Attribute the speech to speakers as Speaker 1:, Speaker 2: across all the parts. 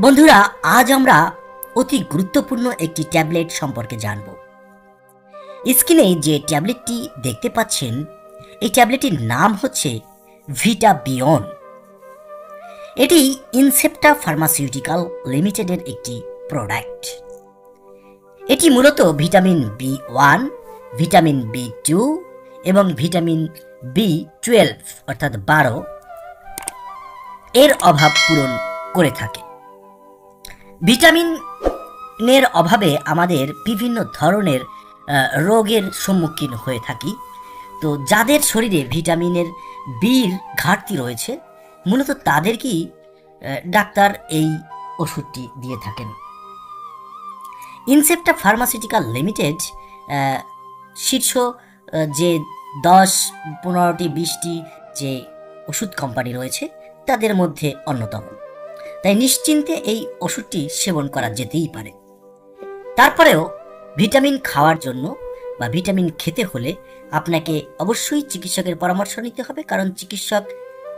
Speaker 1: বন্ধুরা, আজ আমরা অতি গুরুত্বপূর্ণ একটি ট্যাবলেট সম্পর্কে জানব। স্ক্রিনে যে ট্যাবলেটটি দেখতে পাচ্ছেন, এই ট্যাবলেটটির নাম হচ্ছে ভিটাবিয়ন। এটি ইনসেপ্টা ফার্মাসিউটিক্যাল লিমিটেডের একটি প্রোডাক্ট। এটি মূলত ভিটামিন B1, ভিটামিন B2 এবং ভিটামিন B12 অর্থাৎ 12 এর অভাব পূরণ করে থাকে। ভিটামিনের অভাবে আমাদের বিভিন্ন ধরনের রোগের সম্মুখীন হয়ে থাকি। তো যাদের শরীরে ভিটামিনের বির ঘাটতি রয়েছে, মূলত তাদেরকেই ডাক্তার এই ওষুধটি দিয়ে থাকেন। ইনসেপ্টা ফার্মাসিউটিক্যাল লিমিটেড শীর্ষ যে 10-15টি 20টি যে ওষুধ কোম্পানি রয়েছে তাদের মধ্যে অন্যতম। তাই নিশ্চিন্তে এই ওষুধটি সেবন করা যেতেই পারে। তারপরেও ভিটামিন খাওয়ার জন্য বা ভিটামিন খেতে হলে আপনাকে অবশ্যই চিকিৎসকের পরামর্শ নিতে হবে, কারণ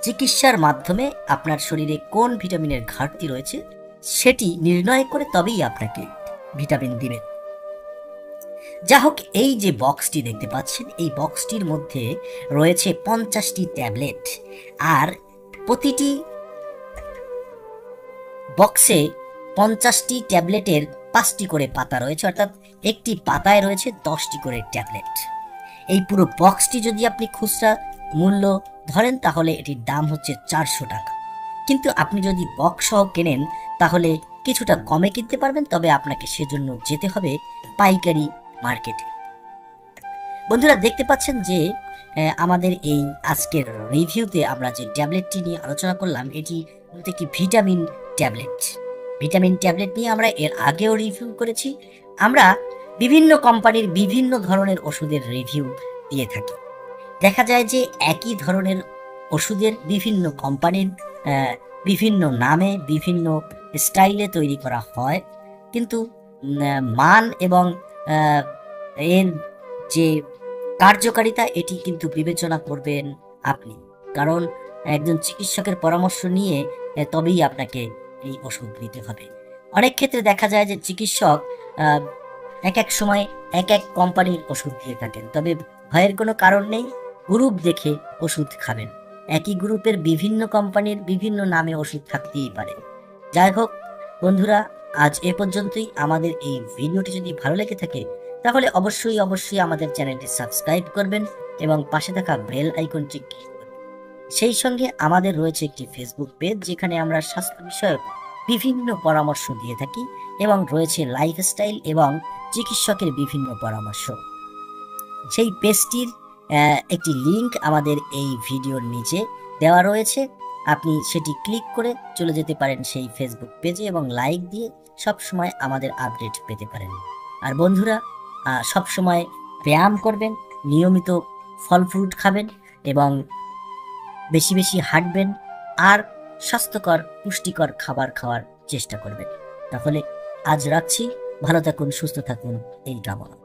Speaker 1: চিকিৎসার মাধ্যমে আপনার শরীরে কোন ভিটামিনের ঘাটতি রয়েছে সেটি নির্ণয় করে তবেই আপনাকে ভিটামিন দিবেন। যা হোক, এই যে বক্সটি দেখতে পাচ্ছেন, এই বক্সটির মধ্যে রয়েছে 50টি ট্যাবলেট, আর প্রতিটি বক্সে 50টি ট্যাবলেটের 5টি করে পাতা রয়েছে, অর্থাৎ একটি পাতায় রয়েছে 10টি করে ট্যাবলেট। এই পুরো বক্সটি যদি আপনি খুচরা মূল্য ধরেন তাহলে এটির দাম হচ্ছে 400 টাকা, কিন্তু আপনি যদি বক্স সহ কেনেন তাহলে কিছুটা কমে কিনতে পারবেন, তবে আপনাকে সেজন্য যেতে হবে পাইকারি মার্কেটে। বন্ধুরা, দেখতে পাচ্ছেন যে আমাদের এই আজকের রিভিউতে আমরা যে ট্যাবলেটটি নিয়ে আলোচনা করলাম, এটি একটি ভিটামিন ট্যাবলেট। ভিটামিন ট্যাবলেট নিয়ে আমরা এর আগেও রিভিউ করেছি। আমরা বিভিন্ন কোম্পানির বিভিন্ন ধরনের ওষুধের রিভিউ দিয়ে থাকি। দেখা যায় যে একই ধরনের ওষুধের বিভিন্ন কোম্পানির বিভিন্ন নামে বিভিন্ন স্টাইলে তৈরি করা হয়, কিন্তু মান এবং এর যে কার্যকারিতা এটি কিন্তু বিবেচনা করবেন আপনি, কারণ একজন চিকিৎসকের পরামর্শ নিয়ে তবেই আপনাকে এই ওষুধ নিতে হবে। অনেক ক্ষেত্রে দেখা যায় যে চিকিৎসক এক এক সময় এক এক কোম্পানির ওষুধ দিয়ে থাকেন, তবে ভয়ের কোনো কারণ নেই, গ্রুপ দেখে ওষুধ খাবেন। একই গ্রুপের বিভিন্ন কোম্পানির বিভিন্ন নামে ওষুধ থাকতেই পারে। যাই হোক বন্ধুরা, আজ এ পর্যন্তই। আমাদের এই ভিডিওটি যদি ভালো লেগে থাকে তাহলে অবশ্যই আমাদের চ্যানেলটি সাবস্ক্রাইব করবেন এবং পাশে থাকা বেল আইকনটি ক্লিক করবেন। সেই সঙ্গে আমাদের রয়েছে একটি ফেসবুক পেজ, যেখানে আমরা স্বাস্থ্য বিষয়ক বিভিন্ন পরামর্শ দিয়ে থাকি এবং রয়েছে লাইফস্টাইল এবং চিকিৎসকের বিভিন্ন পরামর্শ। সেই পেজটির একটি লিংক আমাদের এই ভিডিওর নিচে দেওয়া রয়েছে, আপনি সেটি ক্লিক করে চলে যেতে পারেন সেই ফেসবুক পেজে এবং লাইক দিয়ে সবসময় আমাদের আপডেট পেতে পারেন। আর বন্ধুরা, সবসময় ব্যায়াম করবেন, নিয়মিত ফল ফ্রুট খাবেন এবং বেশি বেশি হাঁটবেন, আর স্বাস্থ্যকর পুষ্টিকর খাবার খাওয়ার চেষ্টা করবেন। তাহলে আজ রাখছি, ভালো থাকুন, সুস্থ থাকুন, এই কামনা।